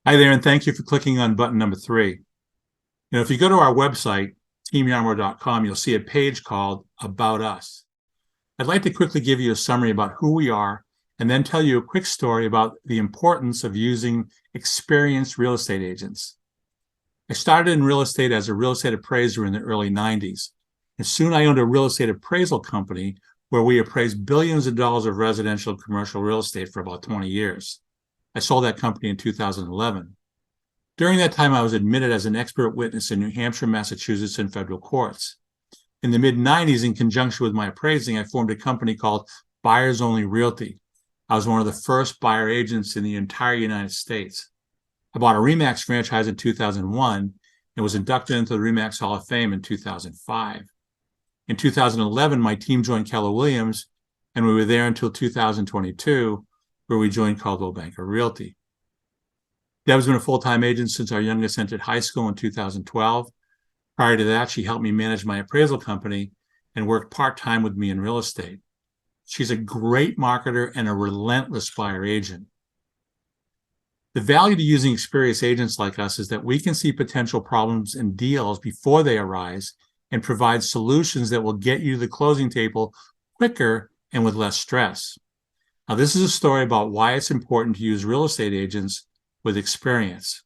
Hi there, and thank you for clicking on button number 3. If you go to our website, teamyarmor.com, you'll see a page called About Us. I'd like to quickly give you a summary about who we are and then tell you a quick story about the importance of using experienced real estate agents. I started in real estate as a real estate appraiser in the early 90s, and soon I owned a real estate appraisal company where we appraised billions of dollars of residential and commercial real estate for about 20 years. I sold that company in 2011. During that time, I was admitted as an expert witness in New Hampshire, Massachusetts, and federal courts. In the mid-90s, in conjunction with my appraising, I formed a company called Buyers Only Realty. I was one of the first buyer agents in the entire United States. I bought a RE/MAX franchise in 2001 and was inducted into the RE/MAX Hall of Fame in 2005. In 2011, my team joined Keller Williams, and we were there until 2022, where we joined Coldwell Banker Realty. Deb's been a full-time agent since our youngest entered high school in 2012. Prior to that, she helped me manage my appraisal company and worked part-time with me in real estate. She's a great marketer and a relentless buyer agent. The value to using experienced agents like us is that we can see potential problems and deals before they arise and provide solutions that will get you to the closing table quicker and with less stress. Now, this is a story about why it's important to use real estate agents with experience.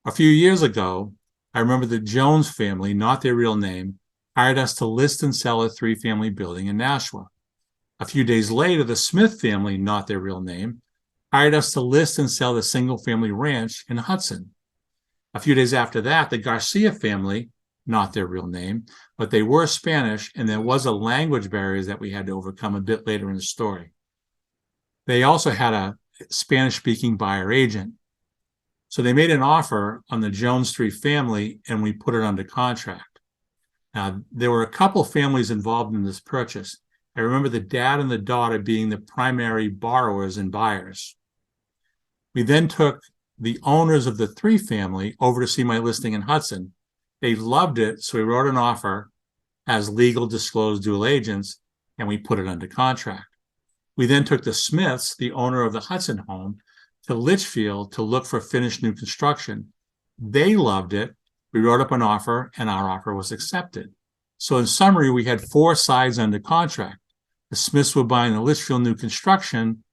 A few years ago, I remember the Jones family, not their real name, hired us to list and sell a 3-family building in Nashua. A few days later, the Smith family, not their real name, hired us to list and sell the single-family ranch in Hudson. A few days after that, the Garcia family, not their real name, but they were Spanish, and there was a language barrier that we had to overcome a bit later in the story. They also had a Spanish-speaking buyer agent. So they made an offer on the Jones 3 family, and we put it under contract. Now, there were a couple families involved in this purchase. I remember the dad and the daughter being the primary borrowers and buyers. We then took the owners of the 3 family over to see my listing in Hudson. They loved it, so we wrote an offer as legal disclosed dual agents, and we put it under contract. We then took the Smiths, the owner of the Hudson home, to Litchfield to look for finished new construction. They loved it. We wrote up an offer, and our offer was accepted. So in summary, we had 4 sides under contract. The Smiths were buying the Litchfield new construction,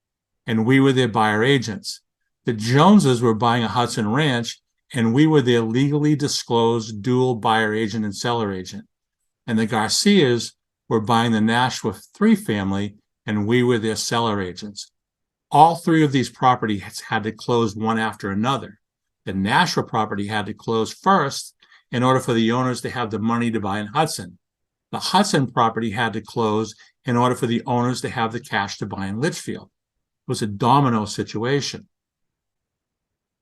and we were their buyer agents. The Joneses were buying a Hudson ranch, and we were their legally disclosed dual buyer agent and seller agent. And the Garcias were buying the Nashua 3 family, and we were their seller agents. All 3 of these properties had to close one after another. The Nashua property had to close first in order for the owners to have the money to buy in Hudson. The Hudson property had to close in order for the owners to have the cash to buy in Litchfield. It was a domino situation.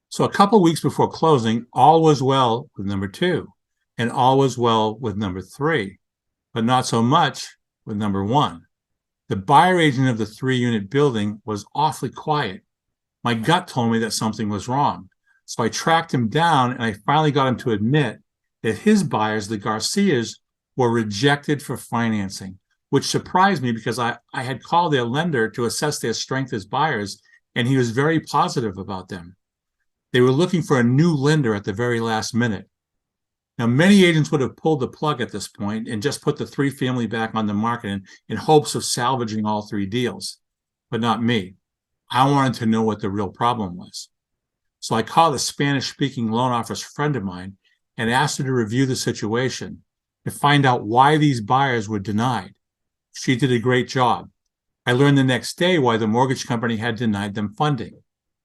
So a couple weeks before closing, all was well with number 2, and all was well with number 3, but not so much with number 1. The buyer agent of the 3-unit building was awfully quiet. My gut told me that something was wrong. So I tracked him down, and I finally got him to admit that his buyers, the Garcias, were rejected for financing, which surprised me because I had called their lender to assess their strength as buyers, and he was very positive about them. They were looking for a new lender at the very last minute. Now, many agents would have pulled the plug at this point and just put the 3-family back on the market in hopes of salvaging all 3 deals, but not me. I wanted to know what the real problem was. So I called a Spanish-speaking loan officer friend of mine and asked her to review the situation to find out why these buyers were denied. She did a great job. I learned the next day why the mortgage company had denied them funding.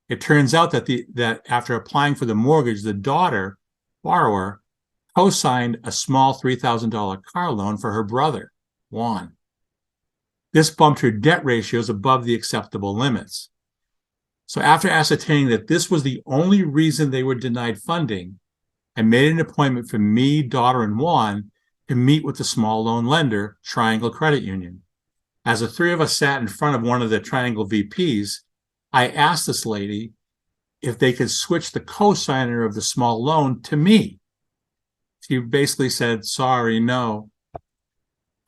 It turns out that after applying for the mortgage, the daughter, borrower, co-signed a small $3,000 car loan for her brother, Juan. This bumped her debt ratios above the acceptable limits. So after ascertaining that this was the only reason they were denied funding, I made an appointment for me, daughter, and Juan to meet with the small loan lender, Triangle Credit Union. As the 3 of us sat in front of one of the Triangle VPs, I asked this lady if they could switch the co-signer of the small loan to me. She basically said, sorry, no.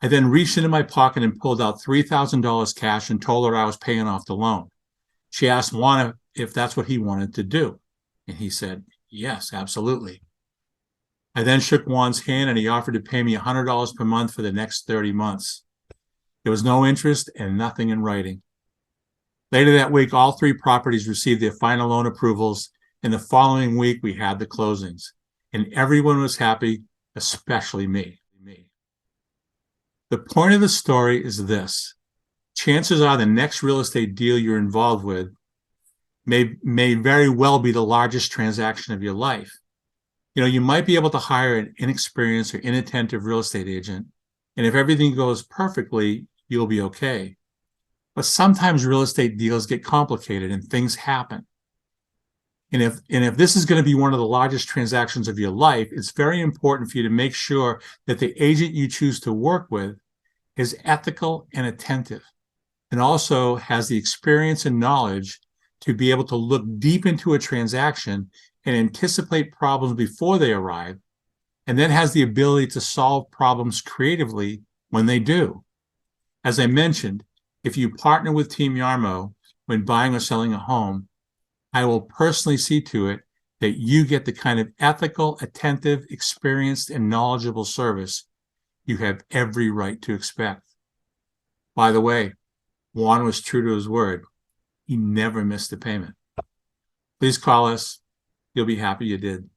I then reached into my pocket and pulled out $3,000 cash and told her I was paying off the loan. She asked Juan if that's what he wanted to do. And he said, yes, absolutely. I then shook Juan's hand and he offered to pay me $100 per month for the next 30 months. There was no interest and nothing in writing. Later that week, all 3 properties received their final loan approvals, and the following week we had the closings. And everyone was happy, especially me. The point of the story is this. Chances are the next real estate deal you're involved with may very well be the largest transaction of your life. You might be able to hire an inexperienced or inattentive real estate agent, and if everything goes perfectly, you'll be okay. But sometimes real estate deals get complicated and things happen. And if this is going to be one of the largest transactions of your life, it's very important for you to make sure that the agent you choose to work with is ethical and attentive, and also has the experience and knowledge to be able to look deep into a transaction and anticipate problems before they arrive, and then has the ability to solve problems creatively when they do. As I mentioned, if you partner with Team Yarmo when buying or selling a home, I will personally see to it that you get the kind of ethical, attentive, experienced, and knowledgeable service you have every right to expect. By the way, Juan was true to his word. He never missed a payment. Please call us. You'll be happy you did.